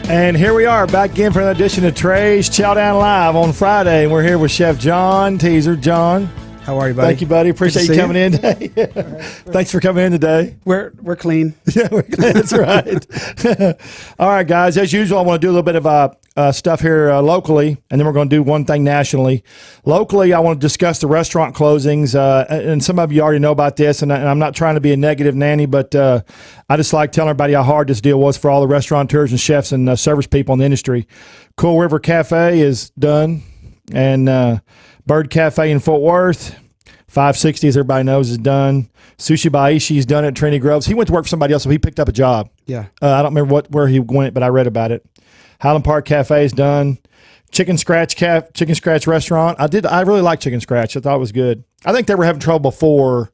And here we are back again for an edition of Treys Chow Live on Friday. And we're here with Chef John Tesar. John, how are you, buddy? Thank you, buddy. Appreciate you coming in today. Thanks for coming in today. We're clean. Yeah, we're clean. That's right. All right, guys. As usual, I want to do a little bit of stuff here locally, and then we're going to do one thing nationally. Locally, I want to discuss the restaurant closings, and some of you already know about this, and I'm not trying to be a negative Nanny, but I just like telling everybody how hard this deal was for all the restaurateurs and chefs and service people in the industry. Cool River Cafe is done, and Bird Cafe in Fort Worth, 560, as everybody knows, is done. Sushi Baishi's done at Trinity Groves. He went to work for somebody else, so he picked up a job. Yeah. I don't remember where he went, but I read about it. Highland Park Cafe is done. Chicken Scratch restaurant. I really like Chicken Scratch. I thought it was good. I think they were having trouble before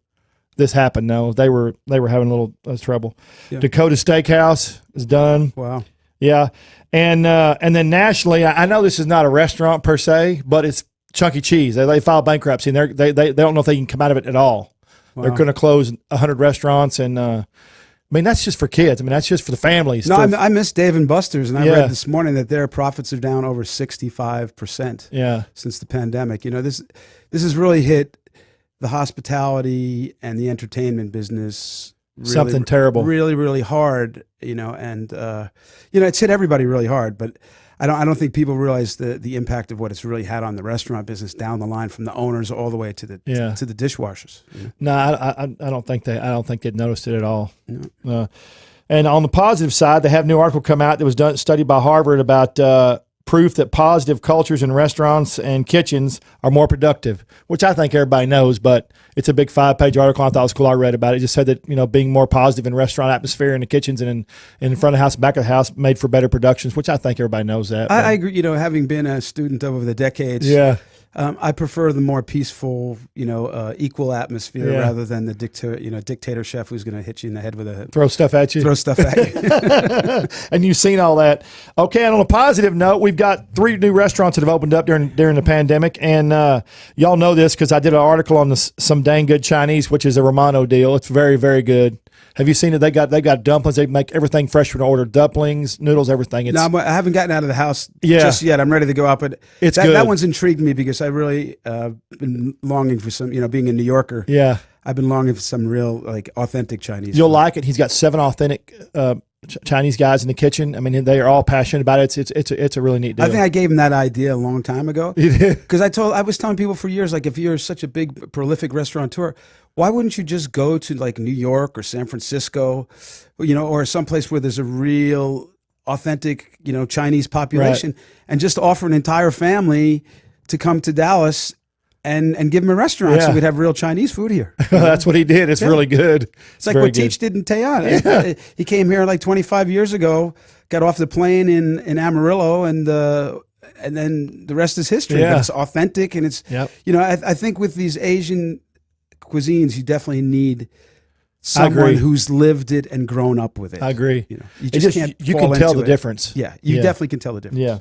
this happened. No, they were having a little trouble. Yeah. Dakota Steakhouse is done. Wow. Yeah, and then nationally, I know this is not a restaurant per se, but it's Chunky Cheese. They filed bankruptcy, and they don't know if they can come out of it at all. Wow. They're going to close 100 restaurants, and I mean, that's just for kids. I mean, that's just for the families. No, I miss Dave & Buster's, and I read this morning that their profits are down over 65%. Yeah. Since the pandemic. You know, this has really hit the hospitality and the entertainment business. Really, something terrible. Really, really hard. You know, and it's hit everybody really hard, but I don't think people realize the impact of what it's really had on the restaurant business down the line, from the owners all the way to the dishwashers. You know? No, I don't think they'd noticed it at all. No. And on the positive side, they have a new article come out that was studied by Harvard about proof that positive cultures in restaurants and kitchens are more productive, which I think everybody knows, but it's a big 5-page article. I thought it was cool. I read about it. It just said that, being more positive in restaurant atmosphere in the kitchens and in front of the house, back of the house, made for better productions, which I think everybody knows that. I agree. Having been a student over the decades, I prefer the more peaceful, equal atmosphere rather than the dictator chef who's going to hit you in the head with a throw stuff at you. And you've seen all that. Okay, and on a positive note, we've got 3 new restaurants that have opened up during the pandemic, and y'all know this because I did an article on some dang good Chinese, which is a Romano deal. It's very, very good. Have you seen it? They got dumplings. They make everything fresh from the order. Dumplings, noodles, everything. No, I haven't gotten out of the house just yet. I'm ready to go out, but it's good. That one's intrigued me because I really been longing for some, being a New Yorker. Yeah. I've been longing for some real, authentic Chinese You'll food. like it. He's got 7 authentic Chinese guys in the kitchen. I mean, they are all passionate about it. It's a really neat deal. I think I gave him that idea a long time ago. You did? Because I was telling people for years, if you're such a big, prolific restaurateur, why wouldn't you just go to New York or San Francisco, or someplace where there's a real authentic, Chinese population, and just offer an entire family to come to Dallas and give them a restaurant so we'd have real Chinese food here. That's what he did. It's really good. It's like what Teach did in Tejan. Yeah. He came here 25 years ago, got off the plane in Amarillo, and then the rest is history. Yeah. But it's authentic, and it's, I think with these Asian cuisines, you definitely need someone who's lived it and grown up with it. I agree. You just can't. You can tell the difference. Yeah, you definitely can tell the difference. Yeah.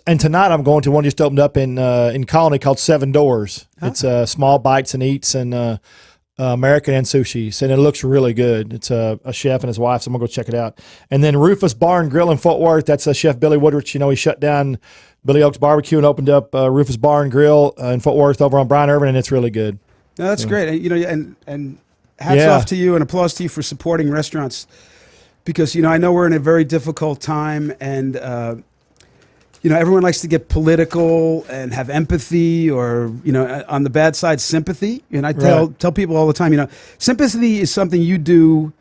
And tonight I'm going to one just opened up in Colony called 7 Doors. It's Small Bites and Eats and American and sushi, and it looks really good. It's a chef and his wife, so I'm gonna go check it out. And then Rufus Bar and Grill in Fort Worth. That's Chef Billy Woodrich. He shut down Billy Oaks Barbecue and opened up Rufus Bar and Grill in Fort Worth over on Brian Irvin, and it's really good. No, that's great. And hats off to you and applause to you for supporting restaurants, because I know we're in a very difficult time, and everyone likes to get political and have empathy, or on the bad side, sympathy. And I tell people all the time, sympathy is something you do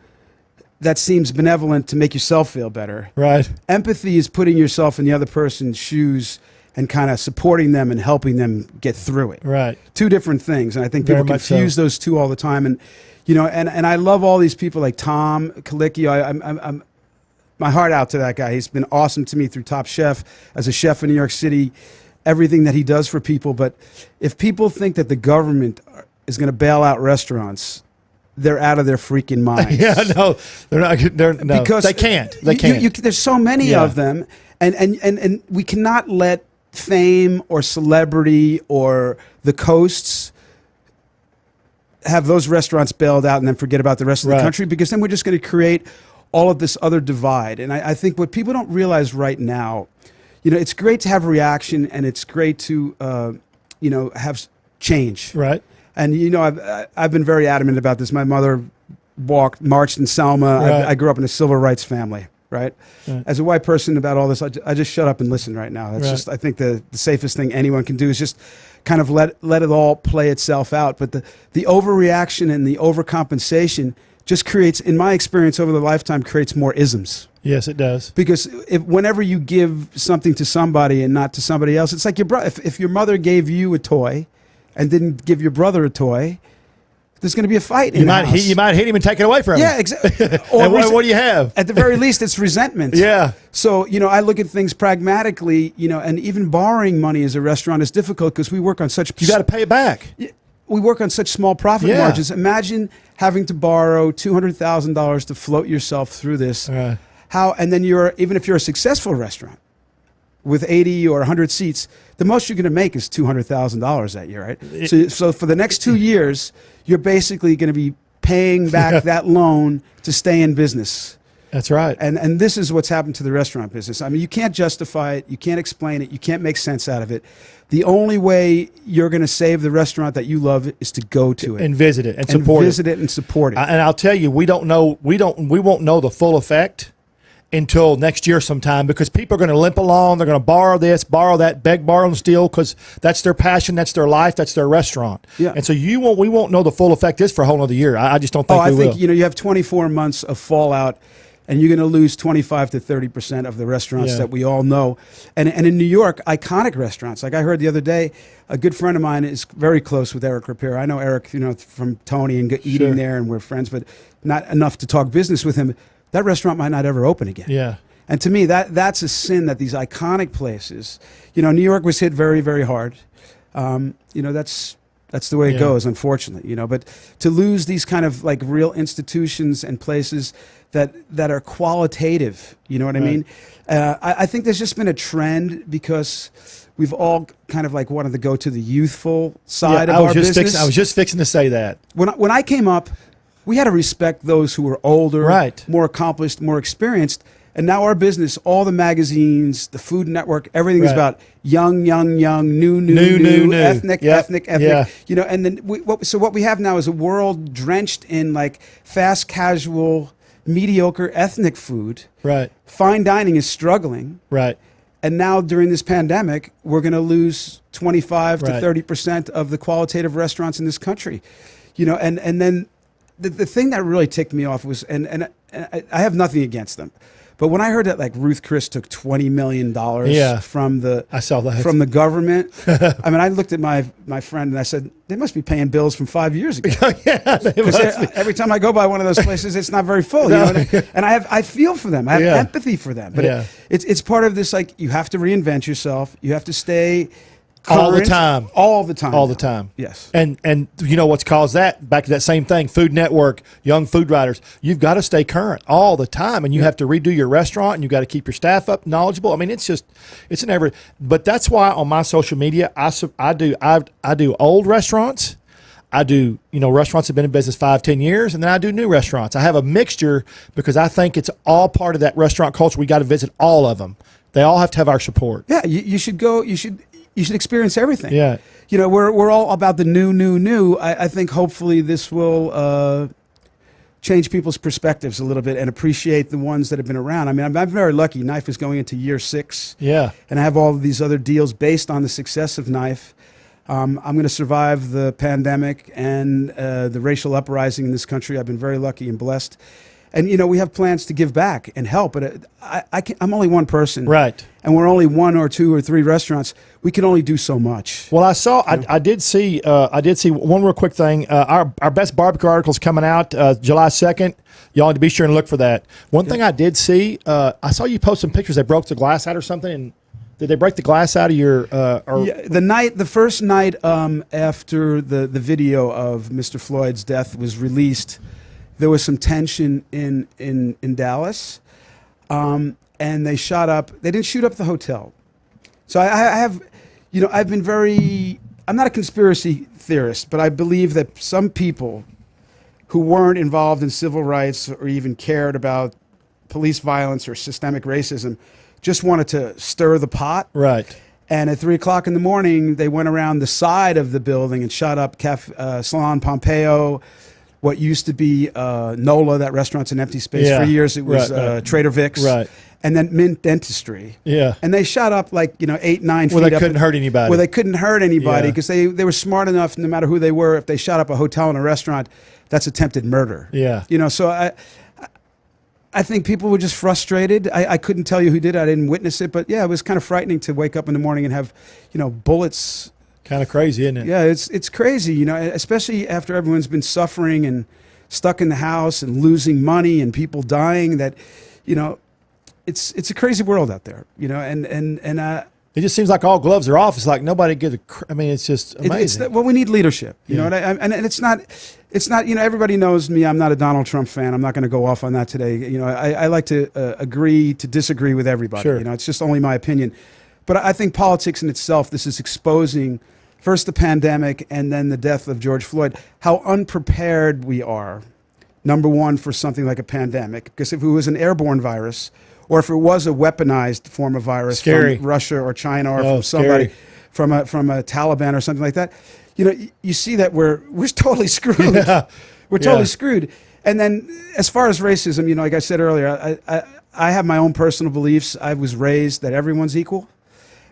that seems benevolent to make yourself feel better. Right. Empathy is putting yourself in the other person's shoes and kind of supporting them and helping them get through it. Right. 2 different things. And I think people confuse those 2 all the time. And, and I love all these people like Tom Kalicki. I'm my heart out to that guy. He's been awesome to me through Top Chef, as a chef in New York City, everything that he does for people. But if people think that the government is going to bail out restaurants, they're out of their freaking minds. No, they're not. No, because they can't. They can't. There's so many of them, and we cannot let fame or celebrity or the coasts have those restaurants bailed out and then forget about the rest of the country, because then we're just going to create all of this other divide. And I think what people don't realize right now, it's great to have reaction, and it's great to, have change. Right. And, I've been very adamant about this. My mother marched in Selma. Right. I grew up in a civil rights family. Right. As a white person about all this, I just shut up and listen right now. That's just, I think the safest thing anyone can do is just kind of let it all play itself out. But the overreaction and the overcompensation just creates, in my experience over the lifetime, creates more isms. Yes, it does. Because whenever you give something to somebody and not to somebody else, it's like your brother. If your mother gave you a toy and didn't give your brother a toy, there's going to be a fight in the house. You might hit him and take it away from him. Yeah, exactly. And what do you have? At the very least, it's resentment. Yeah. So, I look at things pragmatically, and even borrowing money as a restaurant is difficult because we work on such... You got to pay it back. We work on such small profit margins. Imagine having to borrow $200,000 to float yourself through this. Right. And then even if you're a successful restaurant with 80 or 100 seats, the most you're going to make is $200,000 that year, right? So for the next 2 years, you're basically going to be paying back that loan to stay in business. That's right. And this is what's happened to the restaurant business. I mean, you can't justify it. You can't explain it. You can't make sense out of it. The only way you're going to save the restaurant that you love is to go to it and visit it and support it. And I'll tell you, we won't know the full effect until next year sometime, because people are going to limp along. They're going to borrow this, borrow that, beg, borrow, and steal, because that's their passion, that's their life, that's their restaurant. Yeah. And so we won't know the full effect is for a whole other year. I just don't think we will. I think you have 24 months of fallout, and you're going to lose 25 to 30% of the restaurants that we all know. And in New York, iconic restaurants. Like I heard the other day, a good friend of mine is very close with Eric Ripera. I know Eric, from Tony and eating there, and we're friends, but not enough to talk business with him. That restaurant might not ever open again. Yeah. And to me, that's a sin that these iconic places, New York was hit very, very hard. That's the way it goes, unfortunately, But to lose these kind of like real institutions and places that are qualitative, you know what I mean? I think there's just been a trend because we've all kind of like wanted to go to the youthful side of our business. I was just fixing to say that. When I came up, we had to respect those who were older, more accomplished, more experienced. And now our business, all the magazines, the Food Network, everything is about young, new, ethnic. Yeah. And then what we have now is a world drenched in like fast casual, mediocre ethnic food. Right. Fine dining is struggling. Right. And now during this pandemic, we're going to lose 25 to 30% of the qualitative restaurants in this country. And then the thing that really ticked me off was, and I have nothing against them, but when I heard that like Ruth Chris took $20 million from the government, I mean, I looked at my friend and I said, they must be paying bills from 5 years ago. Every time I go by one of those places, it's not very full. And I feel for them. I have empathy for them. But it's part of this, like, you have to reinvent yourself. You have to stay current, all the time. Yes. And what's caused that? Back to that same thing, Food Network, young food writers. You've got to stay current all the time, and you have to redo your restaurant, and you got to keep your staff up knowledgeable. I mean, it's an every. But that's why on my social media, I do old restaurants. I do, restaurants have been in business 5-10 years, and then I do new restaurants. I have a mixture because I think it's all part of that restaurant culture. We got to visit all of them. They all have to have our support. Yeah, you should go. You should experience everything. Yeah. We're all about the new. I think hopefully this will change people's perspectives a little bit and appreciate the ones that have been around. I mean, I'm very lucky. Knife is going into year 6. Yeah. And I have all of these other deals based on the success of Knife. I'm going to survive the pandemic and the racial uprising in this country. I've been very lucky and blessed. And, we have plans to give back and help. But I'm only one person. Right. And we're only 1 or 2 or 3 restaurants. We can only do so much. Well, I did see one real quick thing. Our best barbecue article's coming out July 2nd. Y'all need to be sure and look for that. One thing I did see, I saw you post some pictures. They broke the glass out or something. And did they break the glass out of your? The first night after the video of Mr. Floyd's death was released, there was some tension in Dallas, and they shot up. They didn't shoot up the hotel. So I have, I've been I'm not a conspiracy theorist, but I believe that some people who weren't involved in civil rights or even cared about police violence or systemic racism, just wanted to stir the pot. Right. And at 3 o'clock in the morning, they went around the side of the building and shot up Salon Pompeo, what used to be NOLA, that restaurant's an empty space. For years, it was Trader Vic's. Right. And then Mint Dentistry. Yeah. And they shot up like, 8, 9 feet Where they up. couldn't hurt anybody. Where they couldn't hurt anybody because they were smart enough, no matter who they were, if they shot up a hotel and a restaurant, that's attempted murder. Yeah. So I think people were just frustrated. I couldn't tell you who did it. I didn't witness it. But, yeah, it was kind of frightening to wake up in the morning and have, bullets. Kind of crazy, isn't it? Yeah, it's crazy, especially after everyone's been suffering and stuck in the house and losing money and people dying that, it's a crazy world out there, and it just seems like all gloves are off. It's like nobody gives it's just amazing. Well, we need leadership, and it's not, everybody knows me. I'm not a Donald Trump fan. I'm not going to go off on that today. I like to agree to disagree with everybody. Sure. It's just only my opinion. But I think politics in itself, this is exposing first the pandemic and then the death of George Floyd, how unprepared we are, number one, for something like a pandemic. Because if it was an airborne virus, or if it was a weaponized form of virus from Russia or China or from somebody, from a Taliban or something like that, you see that we're totally screwed. Yeah. We're totally screwed. And then as far as racism, like I said earlier, I have my own personal beliefs. I was raised that everyone's equal.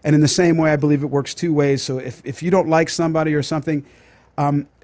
And in the same way, I believe it works two ways. So if you don't like somebody or something,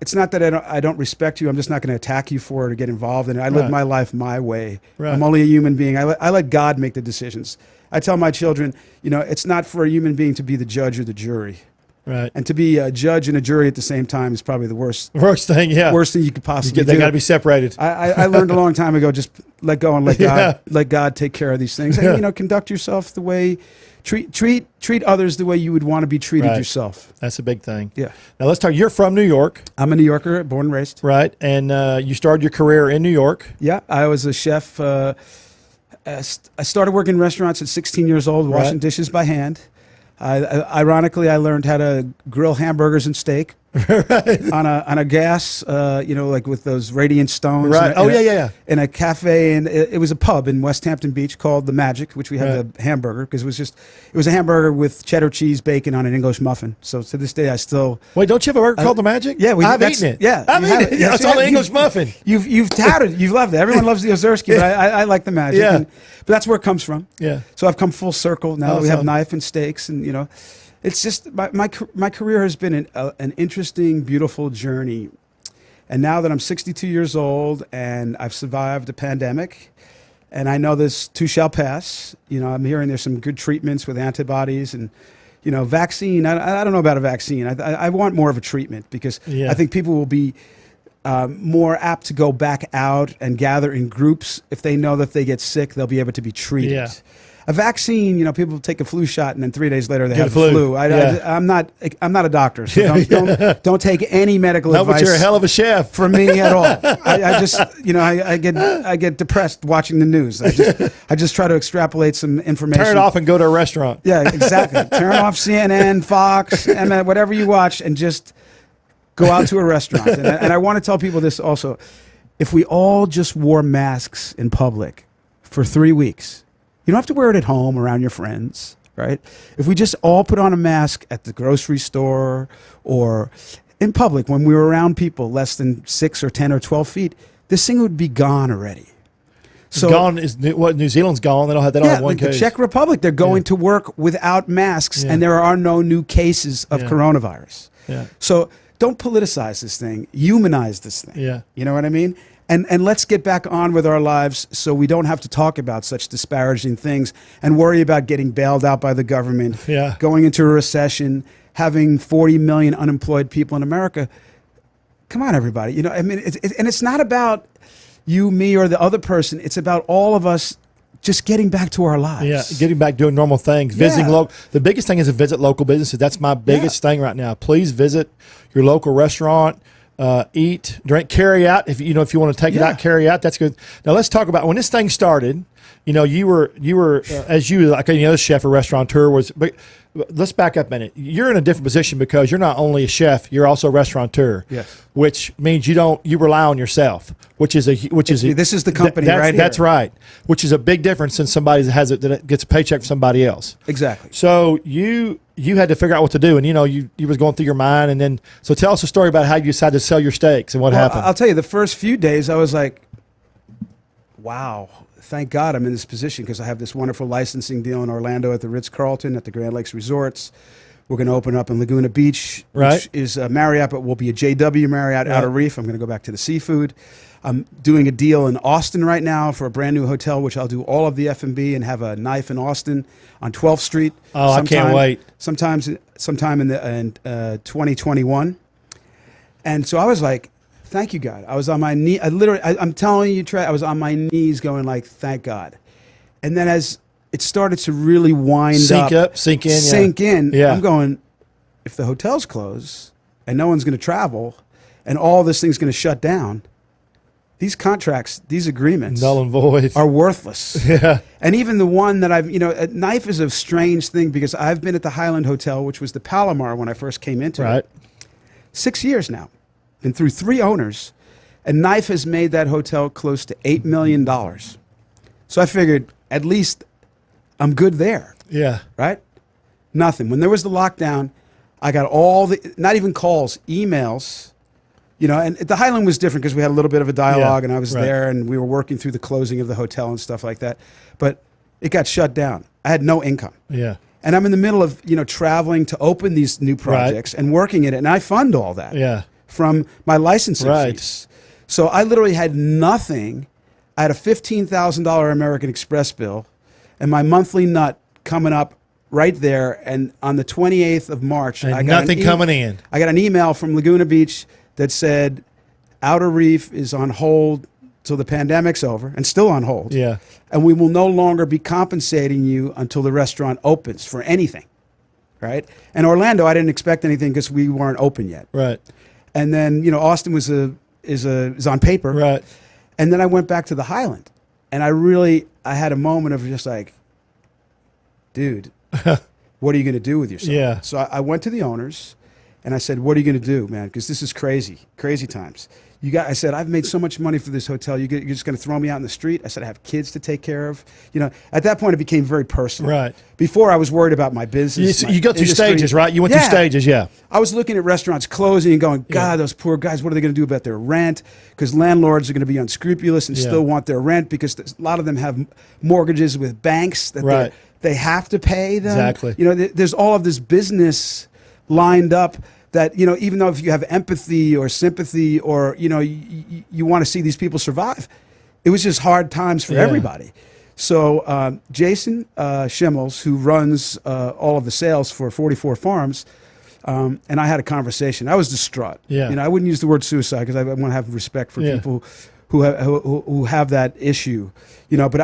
it's not that I don't respect you. I'm just not going to attack you for it or get involved in it. I live my life my way. Right. I'm only a human being. I let God make the decisions. I tell my children, it's not for a human being to be the judge or the jury. Right. And to be a judge and a jury at the same time is probably the worst thing. Yeah. Worst thing you could possibly do. They got to be separated. I learned a long time ago, just let go and let God take care of these things. And, conduct yourself the way. Treat others the way you would want to be treated yourself. That's a big thing. Yeah. Now let's talk. You're from New York. I'm a New Yorker, born and raised. Right. And you started your career in New York. Yeah. I was a chef. I started working in restaurants at 16 years old, washing dishes by hand. Ironically, I learned how to grill hamburgers and steak on a gas, like with those radiant stones. Right. In a cafe, and it was a pub in West Hampton Beach called The Magic, which we had the hamburger because it was a hamburger with cheddar cheese, bacon on an English muffin. So to this day, I still don't you have a burger called The Magic? Yeah, I've eaten it. Yeah, I've eaten it. It's all English muffin. You've touted, you've loved it. Everyone loves the Ozerski, but I like The Magic. Yeah. But that's where it comes from. Yeah. So I've come full circle now. That we have knife and steaks, and it's just my career has been an interesting, beautiful journey. And now that I'm 62 years old and I've survived a pandemic, and I know this too shall pass. I'm hearing there's some good treatments with antibodies and, vaccine. I don't know about a vaccine. I want more of a treatment because I think people will be more apt to go back out and gather in groups. If they know that if they get sick, they'll be able to be treated. Yeah. A vaccine, people take a flu shot and then 3 days later they have the flu. I'm not a doctor, so don't take any medical advice. But you're a hell of a chef from me at all. I just, I get depressed watching the news. I just try to extrapolate some information. Turn it off and go to a restaurant. Yeah, exactly. Turn off CNN, Fox, whatever you watch, and just go out to a restaurant. And I want to tell people this also: if we all just wore masks in public for 3 weeks. You don't have to wear it at home around your friends, right? If we just all put on a mask at the grocery store or in public when we were around people less than 6 or 10 or 12 feet, this thing would be gone already. So gone is what? New Zealand's gone. They don't have one case. The Czech Republic, they're going to work without masks, and there are no new cases of coronavirus. Yeah. So don't politicize this thing. Humanize this thing. Yeah. You know what I mean? And let's get back on with our lives so we don't have to talk about such disparaging things and worry about getting bailed out by the government, going into a recession, having 40 million unemployed people in America. Come on, everybody. And it's not about you, me, or the other person. It's about all of us just getting back to our lives. Yeah, getting back doing normal things. Visiting local. The biggest thing is to visit local businesses. That's my biggest thing right now. Please visit your local restaurant. Eat, drink, carry out. If you want to take it out, carry out. That's good. Now let's talk about when this thing started. you were as you like any other chef or restaurateur was. But let's back up a minute. You're in a different position because you're not only a chef, you're also a restaurateur. Yes. Which means you rely on yourself, this is the company right here. That's right. Which is a big difference than somebody that gets a paycheck from somebody else. Exactly. So you had to figure out what to do, and you was going through your mind, and then so tell us a story about how you decided to sell your steaks and what happened. I'll tell you, the first few days I was like, wow, thank God I'm in this position because I have this wonderful licensing deal in Orlando at the Ritz-Carlton at the Grand Lakes Resorts. We're going to open up in Laguna Beach, which is Marriott, but will be a JW Marriott Outer Reef. I'm going to go back to the seafood. I'm doing a deal in Austin right now for a brand new hotel, which I'll do all of the F&B and have a knife in Austin on 12th Street. Oh, I can't wait. Sometime in 2021. And so I was like, thank you, God. I was on my knee. I'm telling you, Trey, I was on my knees going like, thank God. And then as it started to really sink in, yeah. I'm going, if the hotels close and no one's going to travel and all this thing's going to shut down, these contracts, these agreements, null and void, are worthless. Yeah. And even the one that a knife is a strange thing because I've been at the Highland Hotel, which was the Palomar when I first came into it. 6 years now. Been through 3 owners. And Knife has made that hotel close to $8 million. So I figured at least I'm good there. Yeah. Right? Nothing. When there was the lockdown, I got not even calls, emails. And the Highland was different because we had a little bit of a dialogue and I was there and we were working through the closing of the hotel and stuff like that. But it got shut down. I had no income. Yeah. And I'm in the middle of, traveling to open these new projects and working in it. And I fund all that from my licensing fees. So I literally had nothing. I had a $15,000 American Express bill and my monthly nut coming up right there. And on the 28th of March, and I got nothing coming in. I got an email from Laguna Beach that said Outer Reef is on hold till the pandemic's over and still on hold. Yeah. And we will no longer be compensating you until the restaurant opens for anything. Right? And Orlando, I didn't expect anything because we weren't open yet. Right. And then, Austin is on paper. Right. And then I went back to the Highland. And I had a moment of just like, dude, what are you going to do with yourself? Yeah. So I went to the owners and I said, what are you going to do, man? Because this is crazy times. I said, I've made so much money for this hotel. You're just going to throw me out in the street? I said, I have kids to take care of. At that point, it became very personal. Right. Before, I was worried about my business. You go through stages, right? You went through stages, yeah. I was looking at restaurants closing and going, God, those poor guys, what are they going to do about their rent? Because landlords are going to be unscrupulous and still want their rent because a lot of them have mortgages with banks that they have to pay them. Exactly. There's all of this business lined up that, even though if you have empathy or sympathy or, you want to see these people survive, it was just hard times for everybody. So Jason Schimmels, who runs all of the sales for 44 Farms, and I had a conversation. I was distraught. Yeah. I wouldn't use the word suicide because I want to have respect for people who have that issue. But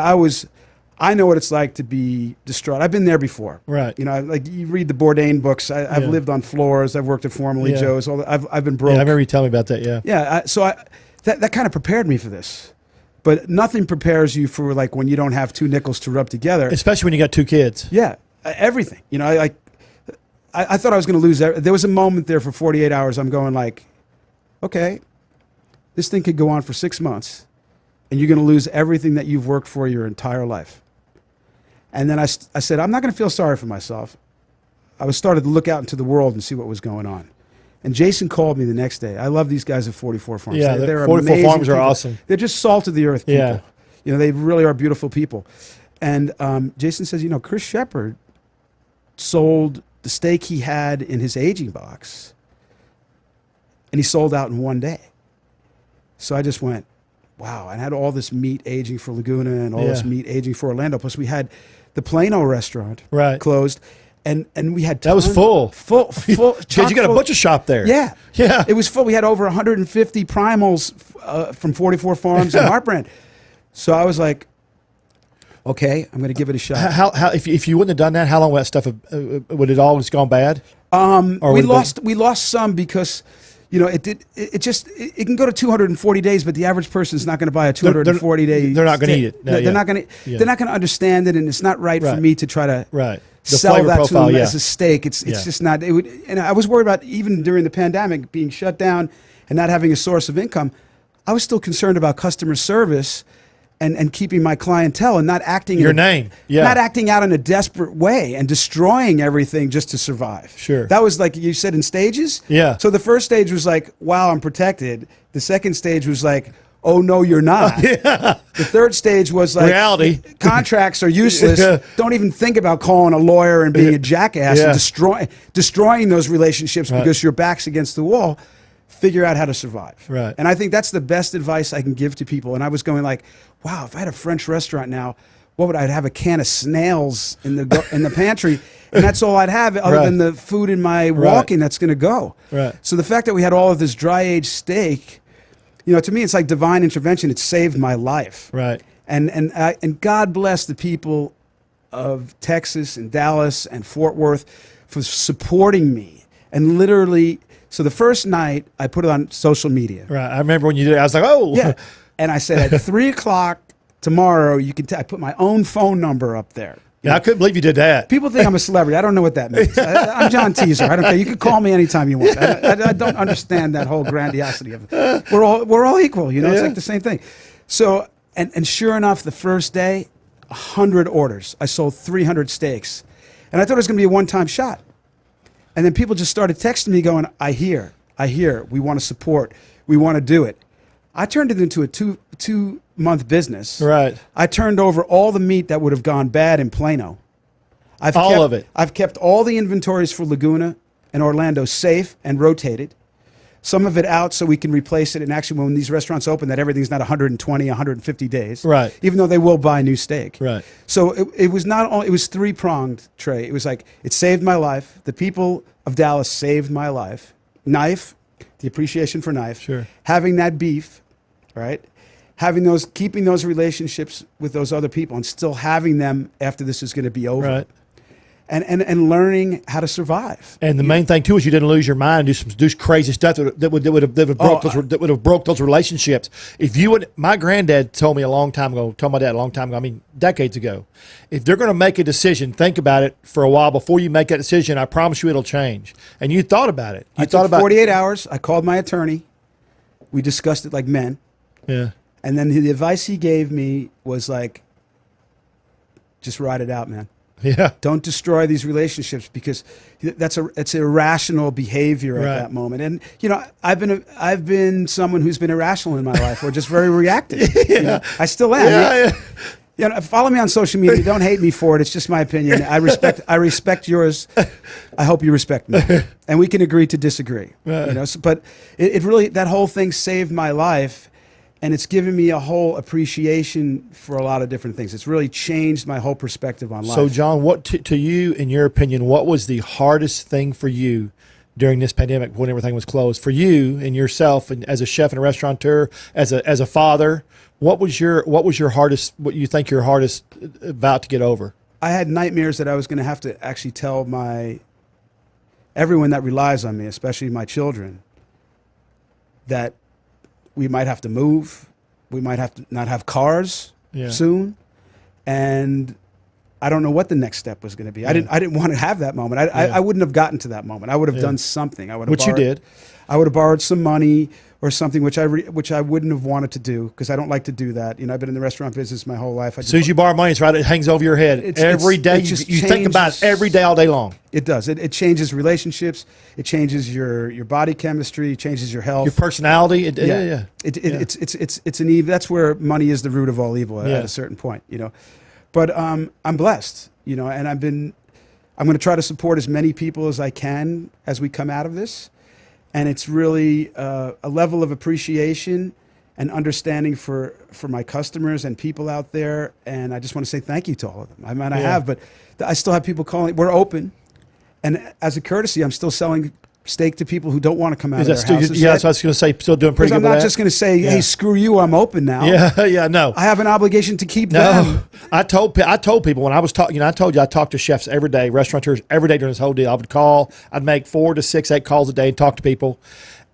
I know what it's like to be distraught. I've been there before. Right. Like you read the Bourdain books. I've lived on floors. I've worked at Formerly Joe's. I've been broke. Yeah, I remember you telling me about that. Yeah. Yeah. So that kind of prepared me for this. But nothing prepares you for like when you don't have 2 nickels to rub together. Especially when you got 2 kids. Yeah. Everything. I thought I was going to lose. There was a moment there for 48 hours. I'm going like, okay, this thing could go on for 6 months, and you're going to lose everything that you've worked for your entire life. And then I said, I'm not going to feel sorry for myself. I was started to look out into the world and see what was going on. And Jason called me the next day. I love these guys at 44 Farms. Yeah, they're 44 Farms people. are awesome. They're just salt of the earth people. Yeah. They really are beautiful people. And Jason says, Chris Shepard sold the steak he had in his aging box, and he sold out in one day. So I just went, wow. And I had all this meat aging for Laguna and all this meat aging for Orlando. Plus we had the Plano restaurant closed. And we had that was full. Because you got a butcher shop there. Yeah. Yeah. It was full. We had over 150 primals from 44 Farms and Heartbrand. So I was like, okay, I'm going to give it a shot. How if you wouldn't have done that, how long would that stuff would it all just gone bad? We lost some because it can go to 240 days, but the average person is not going to buy a 240 day. They're not going to eat it. They're not going to. They're not going to understand it, and it's not right for me to try to the sell flavor that profile, to them as a steak. It's just not. It would, and I was worried about even during the pandemic being shut down and not having a source of income. I was still concerned about customer service and keeping my clientele and not acting not acting out in a desperate way and destroying everything just to survive. Sure. That was like you said in stages. Yeah. So the first stage was like, wow, I'm protected. The second stage was like, oh no, you're not. The third stage was like reality. Contracts are useless. Don't even think about calling a lawyer and being a jackass and destroying those relationships because your back's against the wall. Figure out how to survive. Right. And I think that's the best advice I can give to people. And I was going like, wow, if I had a French restaurant now, what would I'd have a can of snails in the pantry, and that's all I'd have other than the food in my walk-in that's going to go. Right. So the fact that we had all of this dry aged steak, to me it's like divine intervention. It saved my life. Right. And God bless the people of Texas and Dallas and Fort Worth for supporting me and literally. So the first night I put it on social media. Right. I remember when you did it, I was like, oh. Yeah. And I said at 3 o'clock tomorrow, you can. I put my own phone number up there. Yeah, I couldn't believe you did that. People think I'm a celebrity. I don't know what that means. I'm John Tesar. I don't care. You can call me anytime you want. I don't understand that whole grandiosity of it. We're all equal. It's like the same thing. So and sure enough, the first day, 100 orders. I sold 300 steaks, and I thought it was going to be a one-time shot. And then people just started texting me going, I hear, we want to support, we want to do it. I turned it into a two-month business. Right. I turned over all the meat that would have gone bad in Plano. All of it. I've kept all the inventories for Laguna and Orlando safe and rotated. Some of it out so we can replace it. And actually, when these restaurants open, that everything's not 120, 150 days. Right. Even though they will buy new steak. Right. So it was not only, it was three-pronged, Trey. It was like, it saved my life. The people of Dallas saved my life. Knife, the appreciation for knife. Sure. Having that beef, right? Keeping those relationships with those other people and still having them after this is going to be over. Right. And learning how to survive. And the main thing too is you didn't lose your mind and do crazy stuff that would have broke those relationships. If you would, my granddad told me a long time ago. Told my dad a long time ago. I mean, decades ago. If they're going to make a decision, think about it for a while before you make that decision. I promise you, it'll change. And you thought about it. I took 48 hours. I called my attorney. We discussed it like men. Yeah. And then the advice he gave me was like, just ride it out, man. Yeah. Don't destroy these relationships because it's irrational behavior at that moment. And I've been someone who's been irrational in my life or just very reactive. I still am. Follow me on social media. Don't hate me for it. It's just my opinion. I respect yours. I hope you respect me. And we can agree to disagree. Right. But it really, that whole thing saved my life. And it's given me a whole appreciation for a lot of different things. It's really changed my whole perspective on life. So, John, what to you, in your opinion, what was the hardest thing for you during this pandemic when everything was closed? For you and yourself, and as a chef and a restaurateur, as a father, what was your hardest? What you think your hardest about to get over? I had nightmares that I was going to have to actually tell everyone that relies on me, especially my children, that we might have to move. We might have to not have cars soon. And I don't know what the next step was going to be. I didn't want to have that moment. I wouldn't have gotten to that moment. I would have done something. Which you did. I would have borrowed some money or something, which I wouldn't have wanted to do because I don't like to do that. I've been in the restaurant business my whole life. As soon as you borrow money, it's right. It hangs over your head every day. You think about it every day, all day long. It does. It changes relationships. It changes your body chemistry. It changes your health. Your personality. It's an evil. That's where money is the root of all evil at a certain point. But I'm blessed. And I'm going to try to support as many people as I can as we come out of this. And it's really a level of appreciation and understanding for my customers and people out there. And I just want to say thank you to all of them. I mean, I have, but I still have people calling. We're open. And as a courtesy, I'm still selling steak to people who don't want to come out of their houses. Yeah, so I was going to say, still doing pretty good. I'm not just going to say, hey, screw you, I'm open now. No. I have an obligation to keep them. I told people when I was talking, I told you I talked to chefs every day, restaurateurs every day during this whole deal. I would call, I'd make 4 to 6, 8 calls a day and talk to people.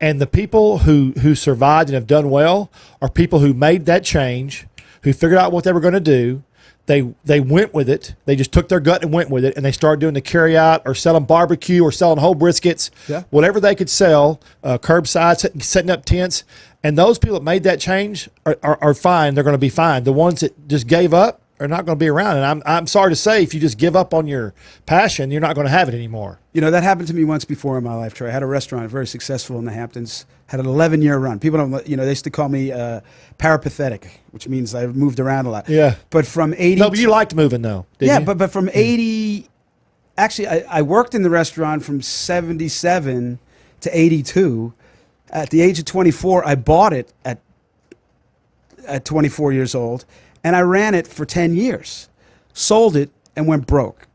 And the people who survived and have done well are people who made that change, who figured out what they were going to do. They went with it. They just took their gut and went with it, and they started doing the carry out or selling barbecue or selling whole briskets, whatever they could sell, curbside, setting up tents. And those people that made that change are fine. They're going to be fine. The ones that just gave up are not going to be around. And I'm sorry to say, if you just give up on your passion, you're not going to have it anymore. You know, that happened to me once before in my life, Trey. I had a restaurant, very successful in the Hamptons, had an 11-year run. People don't, you know, they used to call me parapathetic, which means I moved around a lot. Yeah. But from 80... No, but you liked moving, though, didn't you? But from 80... Actually, I worked in the restaurant from 77 to 82. At the age of 24, I bought it at 24 years old, and I ran it for 10 years. Sold it and went broke.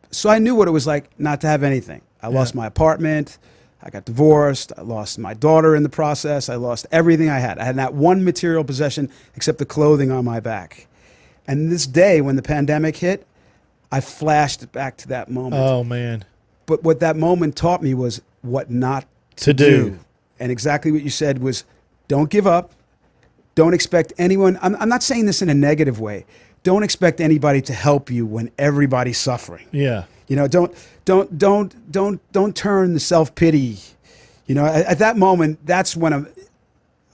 So I knew what it was like not to have anything. I lost my apartment. I got divorced. I lost my daughter in the process. I lost everything I had. I had not one material possession except the clothing on my back. And this day, when the pandemic hit, I flashed back to that moment. Oh, man. But what that moment taught me was what not to do. And exactly what you said was, don't give up. Don't expect anyone. I'm not saying this in a negative way. Don't expect anybody to help you when everybody's suffering. Yeah. You know, don't turn the self-pity. You know, at that moment, that's when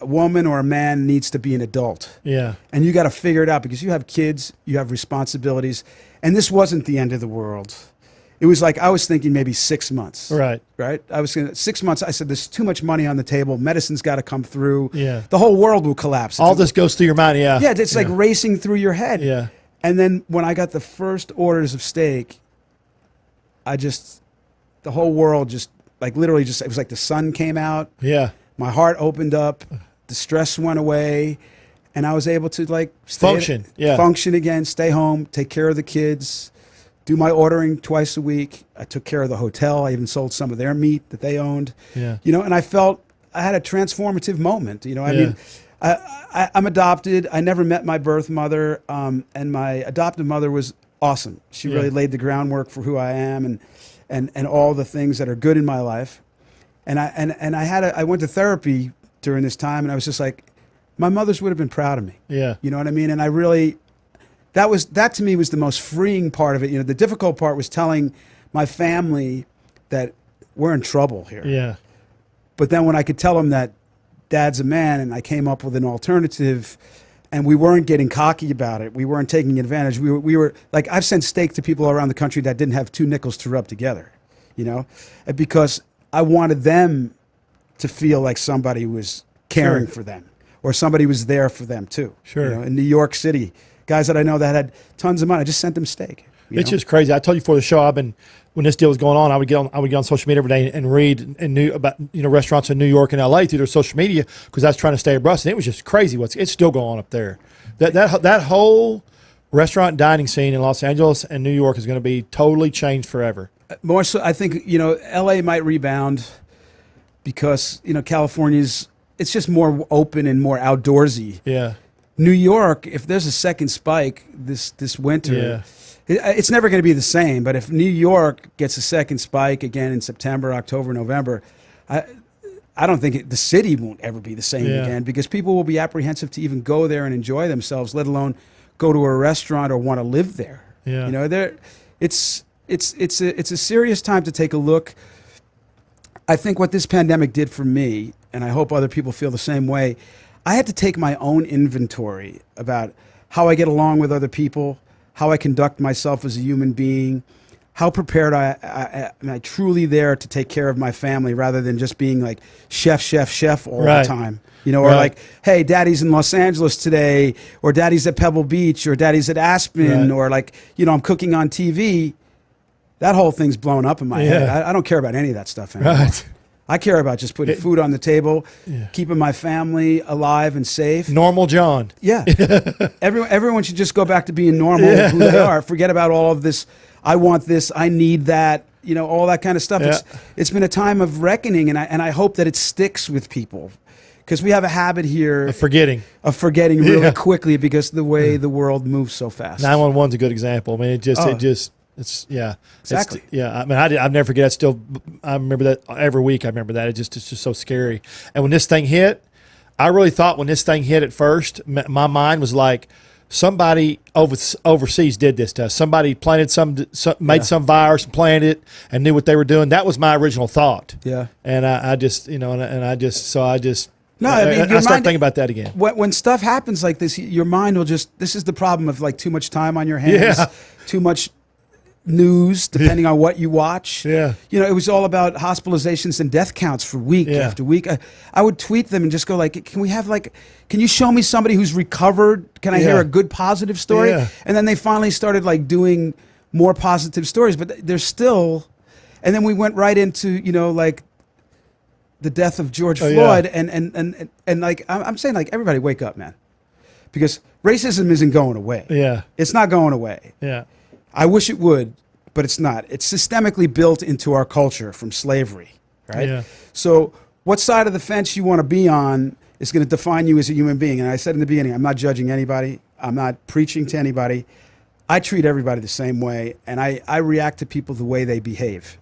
a woman or a man needs to be an adult. Yeah. And you got to figure it out because you have kids, you have responsibilities, and this wasn't the end of the world. It was like I was thinking maybe 6 months. Right. I was going 6 months. I said, there's too much money on the table. Medicine's got to come through. Yeah. The whole world will collapse. All this goes through your mind. Yeah. Yeah. It's like racing through your head. Yeah. And then when I got the first orders of steak, the whole world just like literally it was like the sun came out. Yeah. My heart opened up. The stress went away. And I was able to like function again, stay home, take care of the kids, do my ordering twice a week. I took care of the hotel. I even sold some of their meat that they owned. Yeah. You know, and I felt I had a transformative moment. You know, I mean, I'm adopted. I never met my birth mother, and my adoptive mother was awesome. She really laid the groundwork for who I am and all the things that are good in my life. And I went to therapy during this time, and I was just like, my mothers would have been proud of me. Yeah. You know what I mean? And I really, that to me was the most freeing part of it. You know, the difficult part was telling my family that we're in trouble here. Yeah. But then when I could tell them that Dad's a man and I came up with an alternative and we weren't getting cocky about it, we weren't taking advantage. We were like, I've sent steak to people around the country that didn't have 2 nickels to rub together, you know, because I wanted them to feel like somebody was caring for them or somebody was there for them too. Sure. You know, in New York City, guys that I know that had tons of money, I just sent them steak. It's just crazy. I told you before the show, when this deal was going on, I would get on social media every day and read and knew about restaurants in New York and LA through their social media because I was trying to stay abreast, and it was just crazy. It's still going on up there. That whole restaurant dining scene in Los Angeles and New York is going to be totally changed forever. More so, I think LA might rebound because California's it's just more open and more outdoorsy. Yeah. New York, if there's a second spike this winter. It's never going to be the same, but if New York gets a second spike again in September, October, November, I don't think the city won't ever be the same again because people will be apprehensive to even go there and enjoy themselves, let alone go to a restaurant or want to live there. Yeah. It's a serious time to take a look. I think what this pandemic did for me, and I hope other people feel the same way, I had to take my own inventory about how I get along with other people, how I conduct myself as a human being, how prepared am I truly there to take care of my family rather than just being like chef all the time. Or like, hey, Daddy's in Los Angeles today, or Daddy's at Pebble Beach, or Daddy's at Aspen, or like, I'm cooking on TV. That whole thing's blown up in my head. I don't care about any of that stuff anymore. Right. I care about just putting food on the table, keeping my family alive and safe. Normal John. Yeah. Everyone should just go back to being normal, who they are. Forget about all of this, I want this, I need that, all that kind of stuff. Yeah. It's been a time of reckoning, and I hope that it sticks with people. Because we have a habit here of forgetting really quickly because of the way the world moves so fast. 911's a good example. I mean, It's yeah, Exactly. yeah. I mean, I've never forget. I remember that every week. I remember that. It's just so scary. And when this thing hit, I really thought when this thing hit at first, my mind was like, somebody overseas did this to us. Somebody planted made some virus and planted it and knew what they were doing. That was my original thought. Yeah. And I just, you know, no, I mean, I start thinking about that again. When stuff happens like this, your mind will just, this is the problem of like too much time on your hands, too much news, depending on what you watch. Yeah. You know, it was all about hospitalizations and death counts for week after week. I would tweet them and just go like, can you show me somebody who's recovered? Can I hear a good positive story? Yeah. And then they finally started like doing more positive stories, but there's still, and then we went right into, you know, like the death of George Floyd. And like, I'm saying like, everybody wake up, man, because racism isn't going away. Yeah. It's not going away. Yeah. I wish it would, but it's not. It's systemically built into our culture from slavery, right? Yeah. So what side of the fence you want to be on is going to define you as a human being. And I said in the beginning, I'm not judging anybody. I'm not preaching to anybody. I treat everybody the same way, and I react to people the way they behave.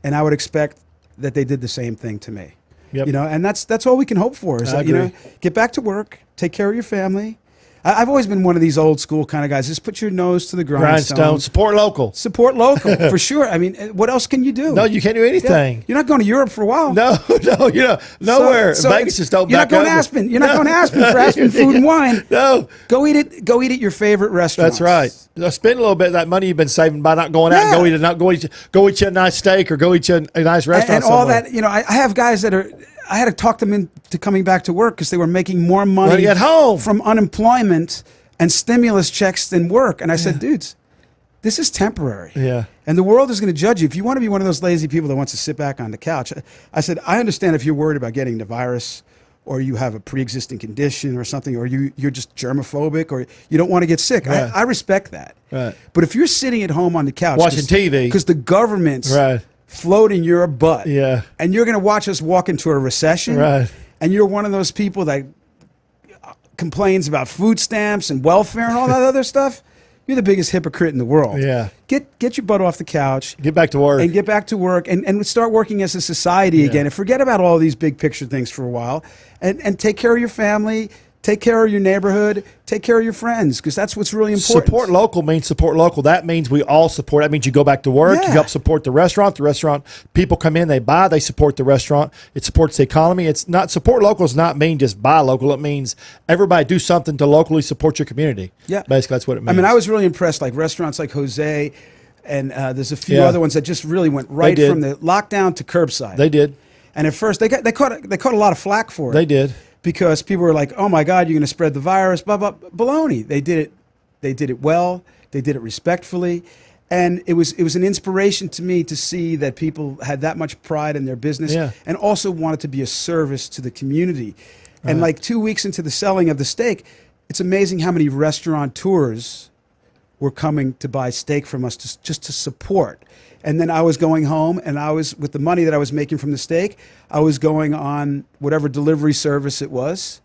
And I would expect that they did the same thing to me. Yep. You know, and that's all we can hope for is that, you know, get back to work, take care of your family. I've always been one of these old school kind of guys. Just put your nose to the grindstone. Support local. Support local, for sure. I mean, what else can you do? No, you can't do anything. Yeah. You're not going to Europe for a while. No, you're not, nowhere. So Vegas just don't You're back not going to up. Aspen. You're not going to Aspen for Aspen food and wine. No. Go eat at your favorite restaurant. That's right. Spend a little bit of that money you've been saving by not going out and go eat you a nice steak or go eat you a nice restaurant and all that. You know, I have guys that are. I had to talk them into coming back to work because they were making more money at home from unemployment and stimulus checks than work. And I said, dudes, this is temporary. Yeah. And the world is going to judge you. If you want to be one of those lazy people that wants to sit back on the couch, I said, I understand if you're worried about getting the virus or you have a pre-existing condition or something, or you're just germophobic or you don't want to get sick. Right. I respect that. Right. But if you're sitting at home on the couch watching TV because the government's floating your butt, and you're going to watch us walk into a recession, and you're one of those people that complains about food stamps and welfare and all that other stuff, you're the biggest hypocrite in the world. Yeah. Get your butt off the couch. Get back to work. And get back to work and start working as a society again. And forget about all these big picture things for a while. And take care of your family. Take care of your neighborhood. Take care of your friends, because that's what's really important. Support local means support local. That means we all support. That means you go back to work. You help support the restaurant. The restaurant, people come in, they buy, they support the restaurant. It supports the economy. It's not, support local does not mean just buy local. It means everybody do something to locally support your community. Yeah. Basically, that's what it means. I mean, I was really impressed, like restaurants like Jose, and there's a few other ones that just really went right from the lockdown to curbside. They did. And at first, they caught a lot of flack for it. They did. Because people were like, "Oh my God, you're going to spread the virus." Blah blah. Baloney. They did it. They did it well. They did it respectfully, and it was an inspiration to me to see that people had that much pride in their business and also wanted to be a service to the community. And like 2 weeks into the selling of the steak, it's amazing how many restaurateurs were coming to buy steak from us just to support. And then I was going home, and I was, with the money that I was making from the steak, I was going on whatever delivery service it was,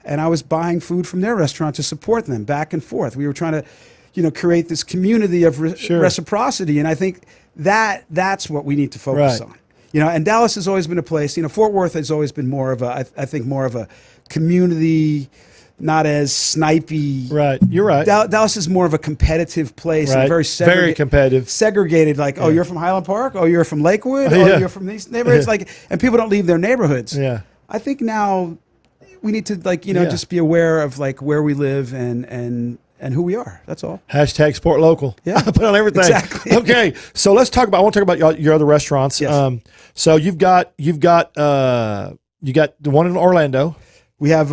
and I was buying food from their restaurant to support them back and forth. We were trying to, create this community of reciprocity, and I think that's what we need to focus on. And Dallas has always been a place. Fort Worth has always been more of I think more of a community. Not as snipey. Right, you're right. Dallas is more of a competitive place. And very competitive. Segregated, like, oh, you're from Highland Park? Oh, you're from Lakewood? Oh, you're from these neighborhoods? And people don't leave their neighborhoods. Yeah. I think now we need to, just be aware of, where we live and who we are. That's all. # support local. Yeah. I put on everything. Exactly. Okay, so I want to talk about your other restaurants. Yes. So you've got the one in Orlando. We have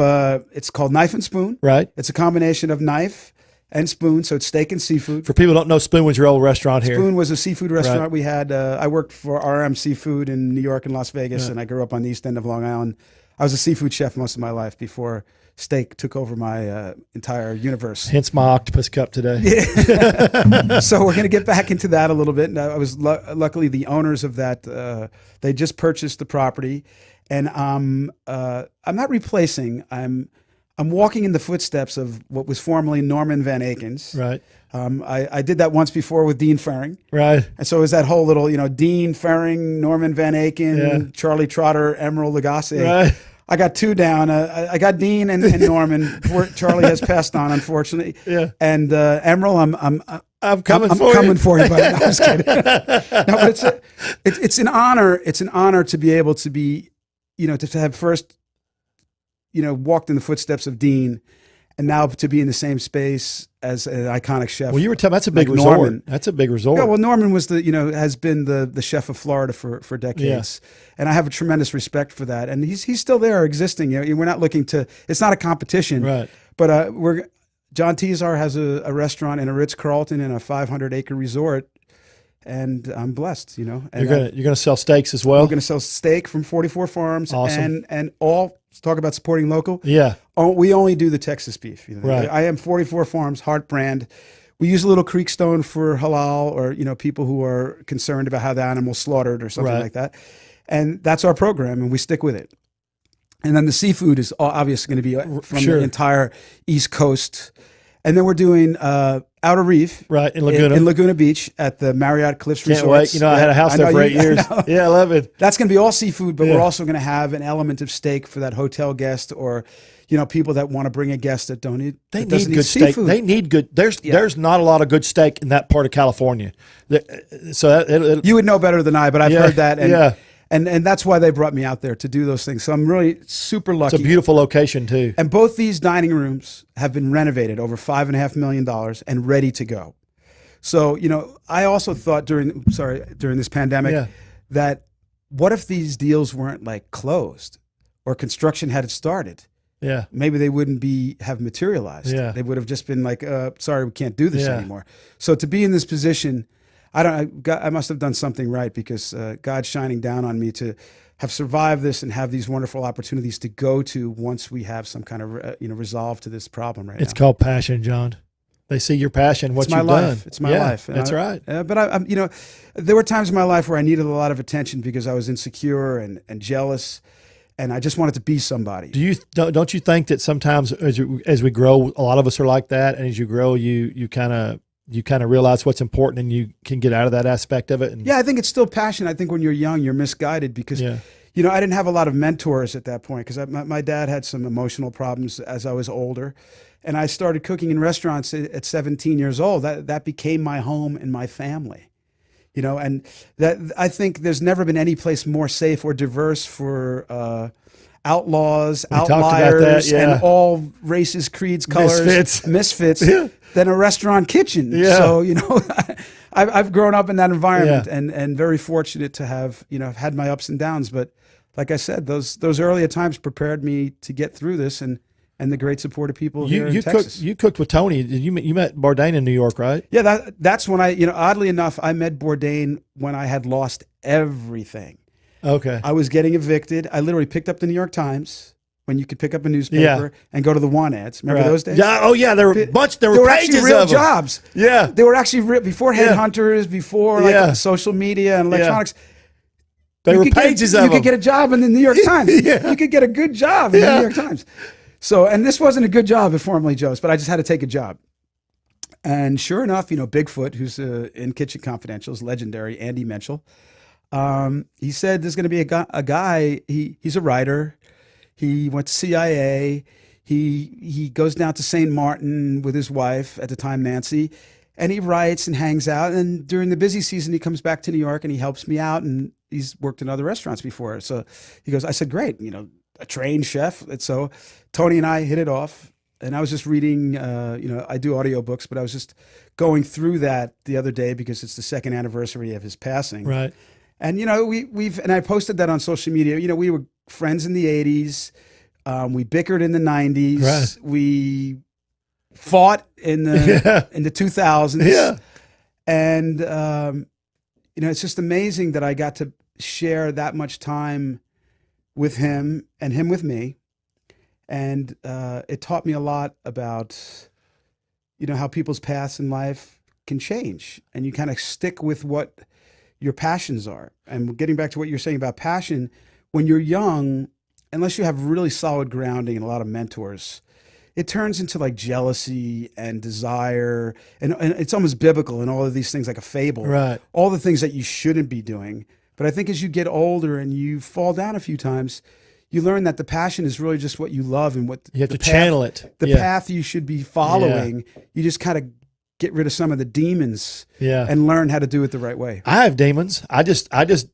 it's called Knife and Spoon. Right. It's a combination of knife and spoon, so it's steak and seafood. For people who don't know, Spoon was your old restaurant here. Spoon was a seafood restaurant. Right. We had. I worked for RM Seafood in New York and Las Vegas, and I grew up on the East End of Long Island. I was a seafood chef most of my life before steak took over my entire universe. Hence my octopus cup today. Yeah. So we're going to get back into that a little bit. And I was luckily the owners of that. They just purchased the property. And I'm not replacing. I'm I'm walking in the footsteps of what was formerly Norman Van Aken's. Right. I did that once before with Dean Ferring. Right. And so it was that whole little, Dean Ferring, Norman Van Aken, Charlie Trotter, Emeril Lagasse. Right. I got two down. I got Dean and Norman. Poor Charlie has passed on, unfortunately. Yeah. And Emeril, I'm coming for you, buddy. No, I was kidding. No, but it's an honor. It's an honor to be able to be, to have first, walked in the footsteps of Dean, and now to be in the same space as an iconic chef. Well, you were telling that's a big resort. Norman. That's a big resort. Yeah. Well, Norman was has been the chef of Florida for decades, and I have a tremendous respect for that. And he's still there, existing. We're not looking to. It's not a competition, right? But John Tesar has a restaurant in a Ritz-Carlton in a 500-acre resort, and I'm blessed, And you're gonna sell steaks as well. We're gonna sell steak from 44 farms, awesome. and all. Talk about supporting local. Yeah, we only do the Texas beef. Right. I am 44 farms, Heart brand. We use a little Creekstone for halal, or people who are concerned about how the animal's slaughtered or something like that, and that's our program, and we stick with it. And then the seafood is obviously going to be from the entire East Coast. And then we're doing Outer Reef, right, in Laguna Beach at the Marriott Cliffs Resorts. Wait. I had a house there for 8 years. Yeah, I love it. That's going to be all seafood, but we're also going to have an element of steak for that hotel guest, or people that want to bring a guest that don't need. They need good steak. They need good. There's not a lot of good steak in that part of California. So you would know better than I, but I've heard that. And that's why they brought me out there to do those things. So I'm really super lucky. It's a beautiful location too. And both these dining rooms have been renovated, over $5.5 million, and ready to go. So, I also thought during this pandemic that what if these deals weren't like closed, or construction had started? Yeah. Maybe they wouldn't have materialized. Yeah. They would have just been like, sorry, we can't do this anymore. So to be in this position, I must have done something right, because God's shining down on me to have survived this and have these wonderful opportunities to go to once we have some kind of resolve to this problem right now. It's called passion, John. They see your passion, what you've done. It's my life. That's right. But I'm there were times in my life where I needed a lot of attention because I was insecure and jealous, and I just wanted to be somebody. Don't you think that sometimes as we grow, a lot of us are like that, and as you grow, you kind of realize what's important, and you can get out of that aspect of it. I think it's still passion. I think when you're young, you're misguided because, I didn't have a lot of mentors at that point, because my dad had some emotional problems as I was older. And I started cooking in restaurants at 17 years old. That became my home and my family, and that I think there's never been any place more safe or diverse for outlaws, outliers, and all races, creeds, colors, misfits than a restaurant kitchen. Yeah. So, I've grown up in that environment and very fortunate to have, had my ups and downs. But like I said, those earlier times prepared me to get through this, and the great support of people here in Texas. You cooked with Tony. You met Bourdain in New York, right? Yeah, that's when oddly enough, I met Bourdain when I had lost everything. Okay. I was getting evicted. I literally picked up the New York Times when you could pick up a newspaper and go to the want ads. Remember those days? Yeah. Oh, yeah. There were pages actually real of them. jobs. Yeah. They were actually before headhunters, before social media and electronics. There were pages of them. You could get a job in the New York Times. You could get a good job in the New York Times. So, and this wasn't a good job at Formerly Joe's, but I just had to take a job. And sure enough, Bigfoot, who's in Kitchen Confidential's legendary, Andy Menschel, he said there's going to be a guy, he's a writer. He went to CIA. He goes down to St. Martin with his wife, at the time Nancy, and he writes and hangs out. And during the busy season, he comes back to New York and he helps me out. And he's worked in other restaurants before. So he goes, I said, great, a trained chef. And so Tony and I hit it off. And I was just reading, I do audiobooks, but I was just going through that the other day because it's the second anniversary of his passing. Right. And, and I posted that on social media. We were friends in the 80s. We bickered in the 90s. Right. We fought in the 2000s. Yeah. And, it's just amazing that I got to share that much time with him and him with me. And it taught me a lot about, how people's paths in life can change. And you kind of stick with what your passions are. And getting back to what you're saying about passion, when you're young, unless you have really solid grounding and a lot of mentors, it turns into like jealousy and desire, and it's almost biblical and all of these things, like a fable. Right. All the things that you shouldn't be doing. But I think as you get older and you fall down a few times, you learn that the passion is really just what you love and what you have to channel it. The path you should be following. You just kind of get rid of some of the demons and learn how to do it the right way. I have demons. I just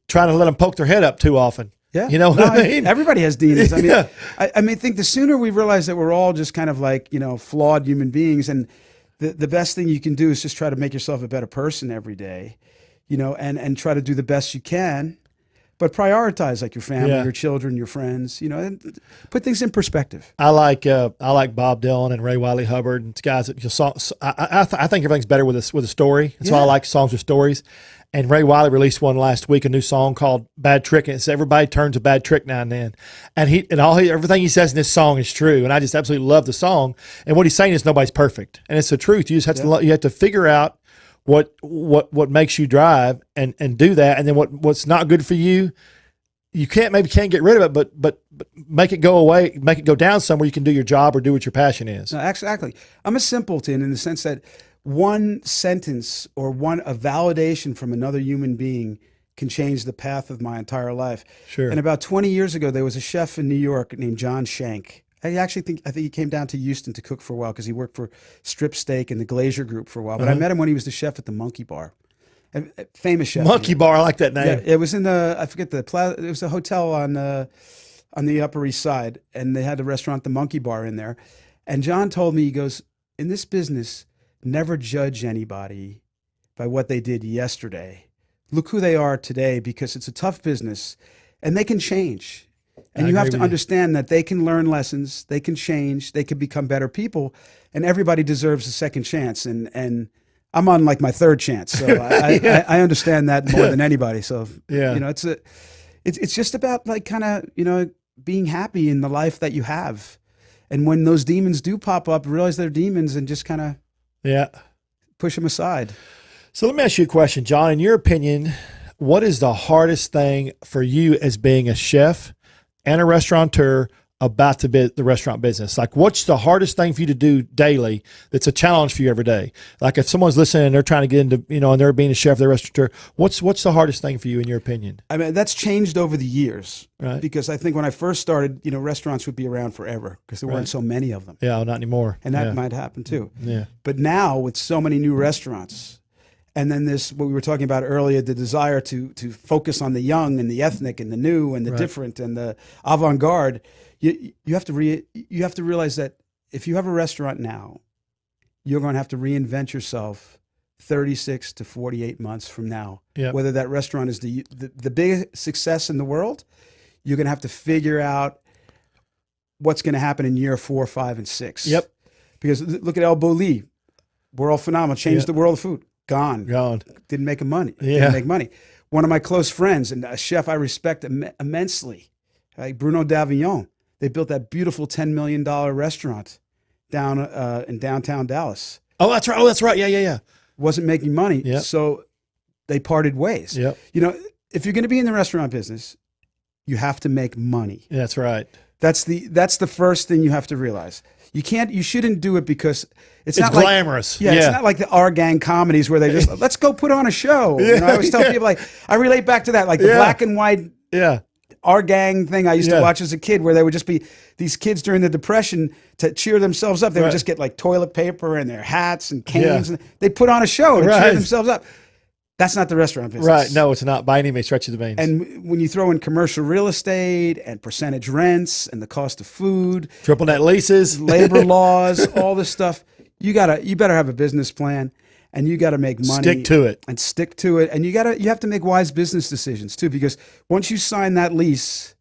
try to let them poke their head up too often. Yeah. You know what I mean? Everybody has demons. I mean, I mean, I think the sooner we realize that we're all just kind of like, flawed human beings, and the best thing you can do is just try to make yourself a better person every day, and try to do the best you can, but prioritize like your family, your children, your friends, and put things in perspective. I like Bob Dylan and Ray Wiley Hubbard and guys that I think everything's better with a story. That's why I like songs with stories. And Ray Wiley released one last week, a new song called "Bad Trick," and it's everybody turns a bad trick now and then. And everything he says in this song is true. And I just absolutely love the song. And what he's saying is nobody's perfect, and it's the truth. You just have to figure out what makes you drive and do that, and then what's not good for you. You can't get rid of it, but make it go away, make it go down somewhere you can do your job or do what your passion is. No, exactly. I'm a simpleton in the sense that one sentence or a validation from another human being can change the path of my entire life. Sure. And about 20 years ago, there was a chef in New York named John Shank. I think he came down to Houston to cook for a while because he worked for Strip Steak and the Glazier Group for a while. But I met him when he was the chef at the Monkey Bar. A famous chef. Monkey Bar, I like that name. Yeah, it was in it was a hotel on the Upper East Side, and they had the restaurant, the Monkey Bar, in there. And John told me, he goes, in this business, never judge anybody by what they did yesterday. Look who they are today, because it's a tough business and they can change. And you have to understand that they can learn lessons, they can change, they can become better people, and everybody deserves a second chance. And I'm on like my third chance, so I understand that more than anybody. So it's just about like kind of being happy in the life that you have, and when those demons do pop up, realize they're demons and just kind of push them aside. So let me ask you a question, John. In your opinion, what is the hardest thing for you as being a chef and a restaurateur about the restaurant business? Like, what's the hardest thing for you to do daily that's a challenge for you every day? Like, if someone's listening and they're trying to get into, and they're being a chef, they're a restaurateur, what's the hardest thing for you in your opinion? I mean, that's changed over the years, right? Because I think when I first started, restaurants would be around forever because there weren't so many of them. Yeah, not anymore. And that might happen too. Yeah. But now with so many new restaurants, and then what we were talking about earlier, the desire to focus on the young and the ethnic and the new and the different and the avant-garde, you have to realize that if you have a restaurant now, you're going to have to reinvent yourself 36 to 48 months from now. Yep. Whether that restaurant is the biggest success in the world, you're going to have to figure out what's going to happen in year 4, 5, and 6. Yep. Because look at El Bulli, world phenomenal, changed the world of food. Gone. Didn't make money. Didn't make money. One of my close friends and a chef I respect immensely, Bruno Davignon. They built that beautiful $10 million restaurant down in downtown Dallas. Oh, that's right. Oh, that's right. Yeah. Wasn't making money, so they parted ways. Yep. If you're going to be in the restaurant business, you have to make money. Yeah, that's right. That's the first thing you have to realize. You shouldn't do it because it's not glamorous. Like, it's not like the Our Gang comedies where they just, let's go put on a show. I always tell people, like, I relate back to that, like the black and white Our Gang thing I used to watch as a kid, where they would just be these kids during the Depression to cheer themselves up. They would just get like toilet paper and their hats and canes, and they'd put on a show to cheer themselves up. That's not the restaurant business. Right. No, it's not by any means stretch of the means. And when you throw in commercial real estate and percentage rents and the cost of food, triple net leases, labor laws, all this stuff, you better have a business plan, and you got to make money. Stick to it. And you have to make wise business decisions too, because once you sign that lease,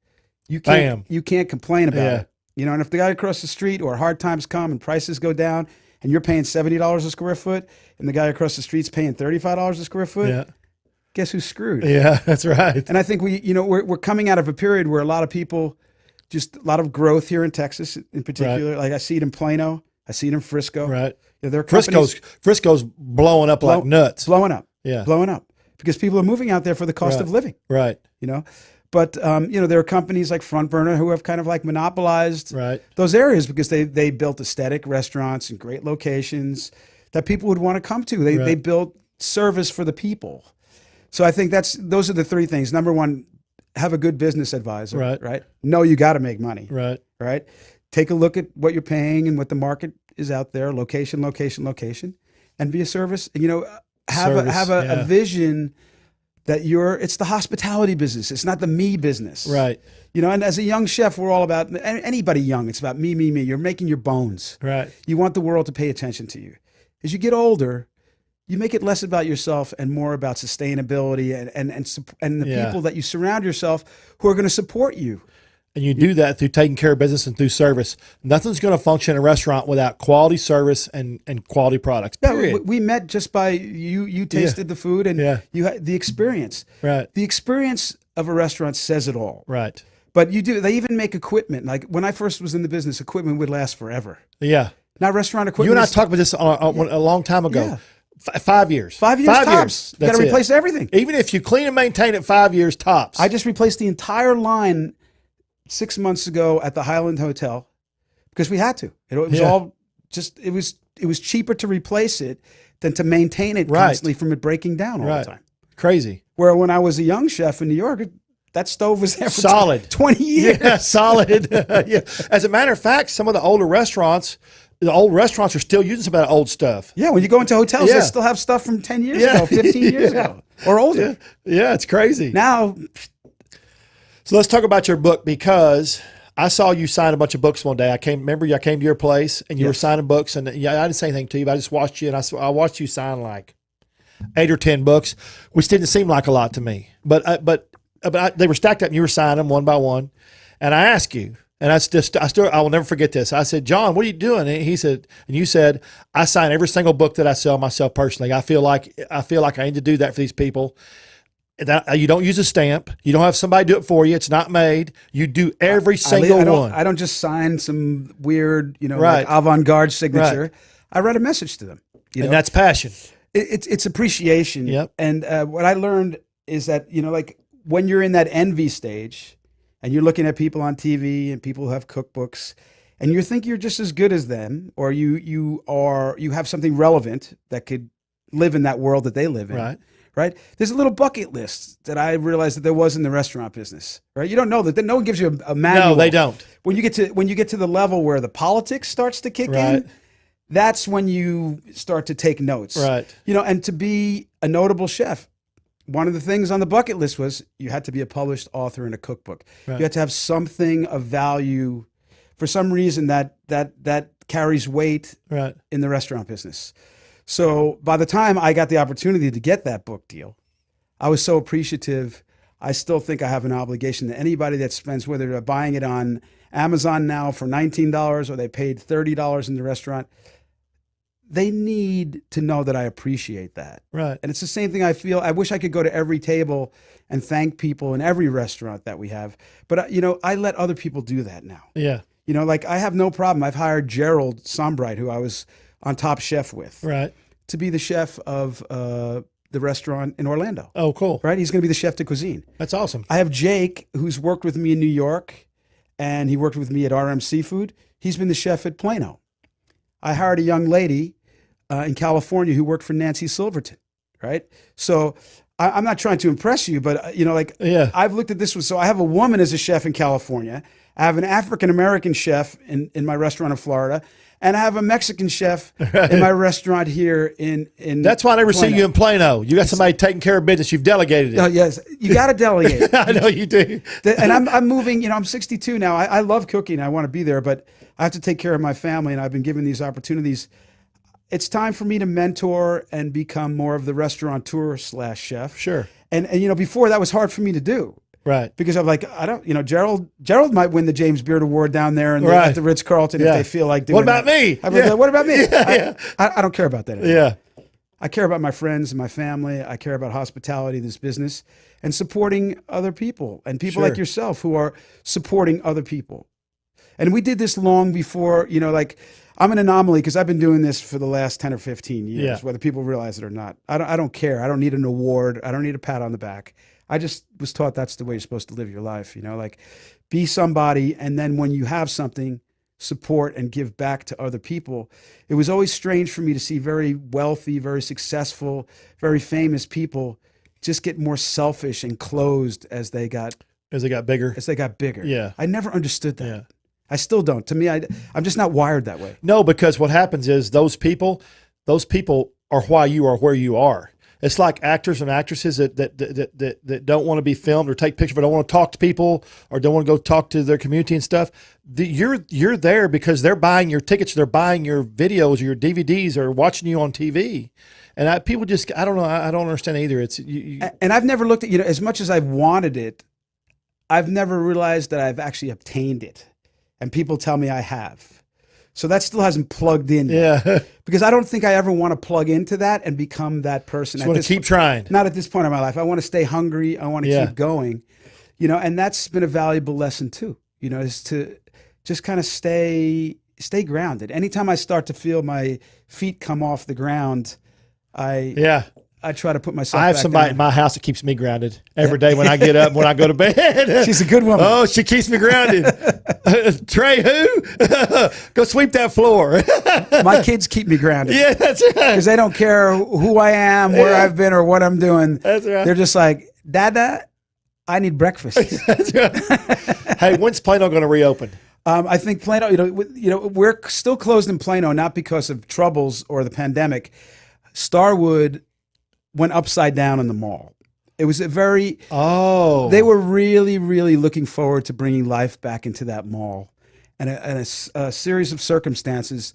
you can't complain about it. And if the guy across the street or hard times come and prices go down, and you're paying $70 a square foot, and the guy across the street's paying $35 a square foot, guess who's screwed? Yeah, that's right. And I think we're coming out of a period where a lot of people, just a lot of growth here in Texas in particular. Right. Like I see it in Plano, I see it in Frisco. Right. Frisco's blowing up like nuts. Blowing up. Yeah. Blowing up. Because people are moving out there for the cost of living. Right. But there are companies like Front Burner who have kind of like monopolized Right. those areas because they built aesthetic restaurants and great locations that people would want to come to. They built service for the people. So I think those are the three things. Number one, have a good business advisor. Right. Know you got to make money. Right. Take a look at what you're paying and what the market is out there. Location, and be a service. Have a vision that it's the hospitality business. It's not the me business. Right. And as a young chef, we're all about, anybody young, it's about me. You're making your bones. Right. You want the world to pay attention to you. As you get older, you make it less about yourself and more about sustainability and the people that you surround yourself who are going to support you. And you do that through taking care of business and through service. Nothing's going to function in a restaurant without quality service and quality products. Yeah, we met just by you tasted the food and you had the experience. Right. The experience of a restaurant says it all. Right. But they even make equipment. Like when I first was in the business, equipment would last forever. Yeah. Now restaurant equipment. You and I talked about this a long time ago. Yeah. 5 years. 5 years tops. You got to replace everything. Even if you clean and maintain it 5 years tops. I just replaced the entire line 6 months ago at the Highland Hotel because we had to. It was all just it was cheaper to replace it than to maintain it constantly from it breaking down all the time. Crazy. Where when I was a young chef in New York, that stove was there for solid 20 years. Yeah, solid. Yeah. As a matter of fact, some of the old restaurants are still using some of that old stuff. Yeah, when you go into hotels, they still have stuff from 10 years ago, 15 years ago, or older. Yeah, it's crazy. Now, so let's talk about your book because I saw you sign a bunch of books one day. I came to your place and you were signing books, and I didn't say anything to you, but I just watched you, and I watched you sign like 8 or 10 books, which didn't seem like a lot to me. But they were stacked up, and you were signing them one by one. And I asked you, and I will never forget this. I said, John, what are you doing? And you said, I sign every single book that I sell myself personally. I feel like I need to do that for these people. You don't use a stamp. You don't have somebody do it for you. It's not made. You do every single one. I don't just sign some weird, like avant-garde signature. Right. I write a message to them. And that's passion. It's appreciation. Yep. And what I learned is that, like when you're in that envy stage and you're looking at people on TV and people who have cookbooks and you think you're just as good as them, or you have something relevant that could live in that world that they live in. Right. There's a little bucket list that I realized that there was in the restaurant business. Right. You don't know that. No one gives you a manual. No, they don't. When you get to the level where the politics starts to kick in, that's when you start to take notes. Right. And to be a notable chef, one of the things on the bucket list was you had to be a published author in a cookbook. Right. You had to have something of value for some reason that carries weight in the restaurant business. So by the time I got the opportunity to get that book deal, I was so appreciative. I still think I have an obligation to anybody that spends, whether they're buying it on Amazon now for $19 or they paid $30 in the restaurant, they need to know that I appreciate that. Right. And it's the same thing I feel. I wish I could go to every table and thank people in every restaurant that we have. But, I let other people do that now. Yeah. Like I have no problem. I've hired Gerald Sombright, who I was on Top Chef with, to be the chef of the restaurant in Orlando. Oh, cool. Right? He's going to be the chef de cuisine. That's awesome. I have Jake, who's worked with me in New York, and he worked with me at RM Seafood. He's been the chef at Plano. I hired a young lady in California who worked for Nancy Silverton, right? So I'm not trying to impress you, but, I've looked at this. So I have a woman as a chef in California. I have an African-American chef in my restaurant in Florida. And I have a Mexican chef in my restaurant here in That's why I never see you in Plano. You got somebody taking care of business. You've delegated it. Oh, yes. You got to delegate. I know you do. And I'm moving, I'm 62 now. I love cooking. I want to be there, but I have to take care of my family, and I've been given these opportunities. It's time for me to mentor and become more of the restaurateur/chef. Sure. And before that was hard for me to do. Right. Because I'm like, I don't, Gerald might win the James Beard Award down there and at the Ritz-Carlton if they feel like doing What about me? Like, what about me? I don't care about that anymore. Yeah. I care about my friends and my family. I care about hospitality, this business, and supporting other people and people like yourself who are supporting other people. And we did this long before, I'm an anomaly because I've been doing this for the last 10 or 15 years, whether people realize it or not. I don't care. I don't need an award. I don't need a pat on the back. I just was taught that's the way you're supposed to live your life. Like be somebody. And then when you have something, support and give back to other people. It was always strange for me to see very wealthy, very successful, very famous people just get more selfish and closed as they got bigger. Yeah. I never understood that. Yeah. I still don't. To me, I'm just not wired that way. No, because what happens is those people are why you are where you are. It's like actors and actresses that don't want to be filmed or take pictures, but don't want to talk to people or don't want to go talk to their community and stuff. You're there because they're buying your tickets, they're buying your videos or your DVDs or watching you on TV. And people just, I don't know, I don't understand either. It's and I've never looked at, as much as I've wanted it, I've never realized that I've actually obtained it. And people tell me I have. So that still hasn't plugged in yet. Yeah. Because I don't think I ever want to plug into that and become that person. Just want to keep trying. Not at this point in my life. I want to stay hungry. I want to keep going. And that's been a valuable lesson too, is to just kind of stay grounded. Anytime I start to feel my feet come off the ground, I try to put myself I have back somebody down. in my house that keeps me grounded every day when I get up, when I go to bed. She's a good woman. Oh, she keeps me grounded. Trey, who? Go sweep that floor. My kids keep me grounded. Yeah, that's right. Because they don't care who I am, where I've been, or what I'm doing. That's right. They're just like, Dada, I need breakfast. That's right. Hey, when's Plano going to reopen? I think Plano, we're still closed in Plano, not because of troubles or the pandemic. Starwood went upside down in the mall. It was they were really, really looking forward to bringing life back into that mall. And a series of circumstances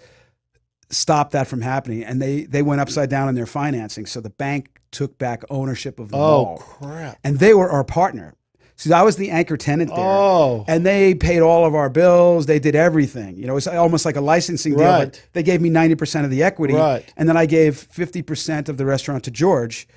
stopped that from happening. And they went upside down in their financing. So the bank took back ownership of the mall. Oh, crap. And they were our partner. See, I was the anchor tenant there. Oh. And they paid all of our bills. They did everything. It was almost like a licensing deal. Right. But they gave me 90% of the equity. Right. And then I gave 50% of the restaurant to George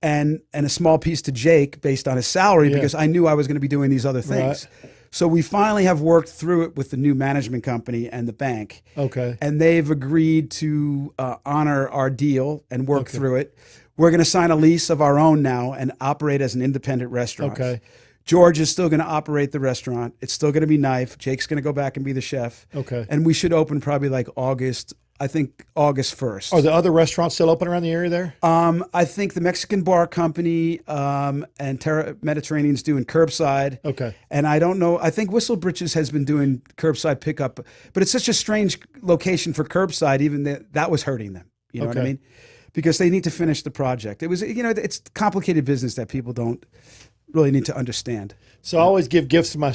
and a small piece to Jake based on his salary because I knew I was going to be doing these other things. Right. So we finally have worked through it with the new management company and the bank. Okay. And they've agreed to honor our deal and work through it. We're going to sign a lease of our own now and operate as an independent restaurant. Okay. George is still going to operate the restaurant. It's still going to be Knife. Jake's going to go back and be the chef. Okay. And we should open probably like August 1st. Are the other restaurants still open around the area there? I think the Mexican Bar Company and Terra Mediterranean's doing curbside. Okay. And I don't know. I think Whistle Britches has been doing curbside pickup. But it's such a strange location for curbside, even that was hurting them. You know what I mean? Because they need to finish the project. It was, it's complicated business that people don't really need to understand. So I always give gifts to my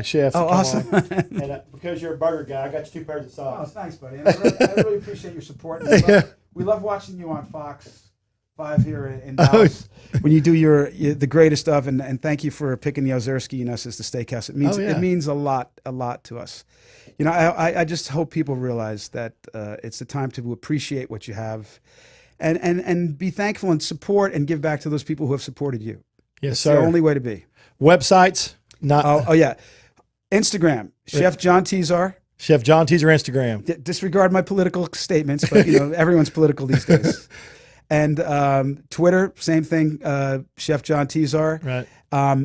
chef. Oh, awesome! And because you're a burger guy, I got you 2 pairs of socks. Oh, thanks, buddy. I really appreciate your support. We love watching you on Fox 5 here in Dallas when you do the greatest of, and thank you for picking the Ozerski and us as the steakhouse. It means a lot to us. I just hope people realize that it's the time to appreciate what you have, and be thankful and support and give back to those people who have supported you. Yes, it's sir. the only way to be. Websites? Oh yeah. Instagram, Chef John Tesar. Chef John Tesar Instagram. Disregard my political statements, but everyone's political these days. And Twitter, same thing, Chef John Tesar. Right.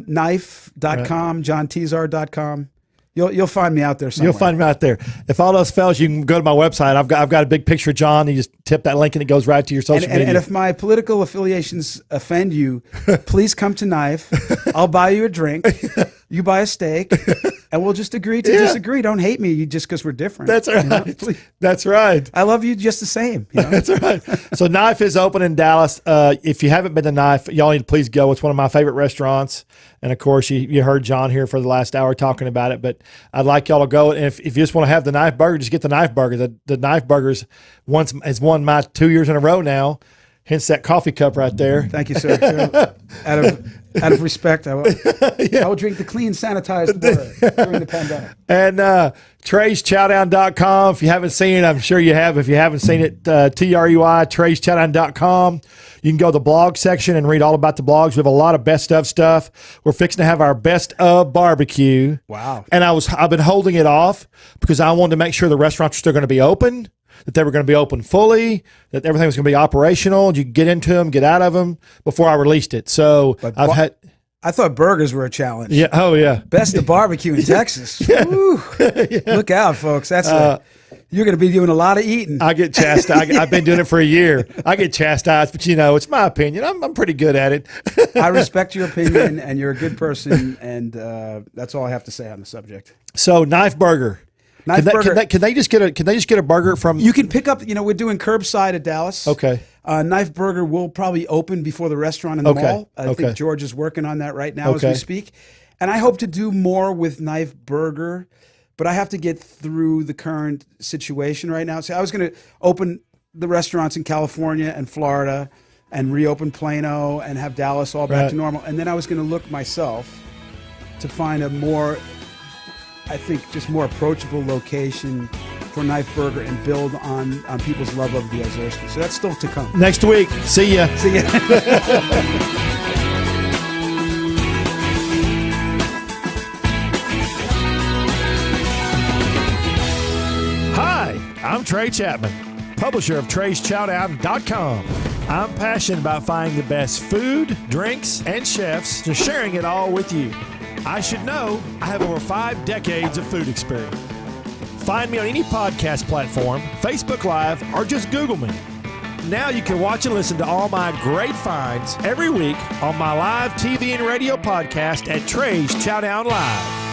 Knife.com, johntesar.com. You'll find me out there somewhere. You'll find me out there. If all else fails, you can go to my website. I've got a big picture of John. You just tip that link and it goes right to your social media. And if my political affiliations offend you, please come to Knife. I'll buy you a drink. You buy a steak. And we'll just agree to disagree. Don't hate me just because we're different. That's right. That's right. I love you just the same. That's right. So Knife is open in Dallas. If you haven't been to Knife, y'all need to please go. It's one of my favorite restaurants. And of course, you heard John here for the last hour talking about it. But I'd like y'all to go. And if you just want to have the Knife Burger, just get the Knife Burger. The Knife Burgers has won my 2 years in a row now. Hence that coffee cup right there. Thank you, sir. Out of respect, I will drink the clean, sanitized water during the pandemic. And TreysChowdown.com. If you haven't seen it, I'm sure you have. If you haven't seen it, TREY, TreysChowdown.com. You can go to the blog section and read all about the blogs. We have a lot of best of stuff. We're fixing to have our best of barbecue. Wow. And I've been holding it off because I wanted to make sure the restaurants are still going to be open. that they were going to be open fully, that everything was going to be operational. You could get into them, get out of them before I released it. So I thought burgers were a challenge. Yeah. Oh, yeah. Best of barbecue in Texas. Yeah. Look out, folks. That's you're going to be doing a lot of eating. I get chastised. I've been doing it for a year. I get chastised, but it's my opinion. I'm pretty good at it. I respect your opinion, and you're a good person, and that's all I have to say on the subject. So, Knife Burger. Can they just get a burger from? You can pick up. We're doing curbside at Dallas. Okay. Knife Burger will probably open before the restaurant in the mall. I think George is working on that right now as we speak, and I hope to do more with Knife Burger, but I have to get through the current situation right now. So I was going to open the restaurants in California and Florida, and reopen Plano, and have Dallas all back to normal, and then I was going to look myself to find a more, I think, just more approachable location for Knife Burger and build on people's love of the Ozerski. So that's still to come. Next week. See ya. See ya. Hi, I'm Trey Chapman, publisher of TreysChow.com. I'm passionate about finding the best food, drinks, and chefs and sharing it all with you. I should know I have over 5 decades of food experience. Find me on any podcast platform, Facebook Live, or just Google me. Now you can watch and listen to all my great finds every week on my live TV and radio podcast at Treys Chow Live.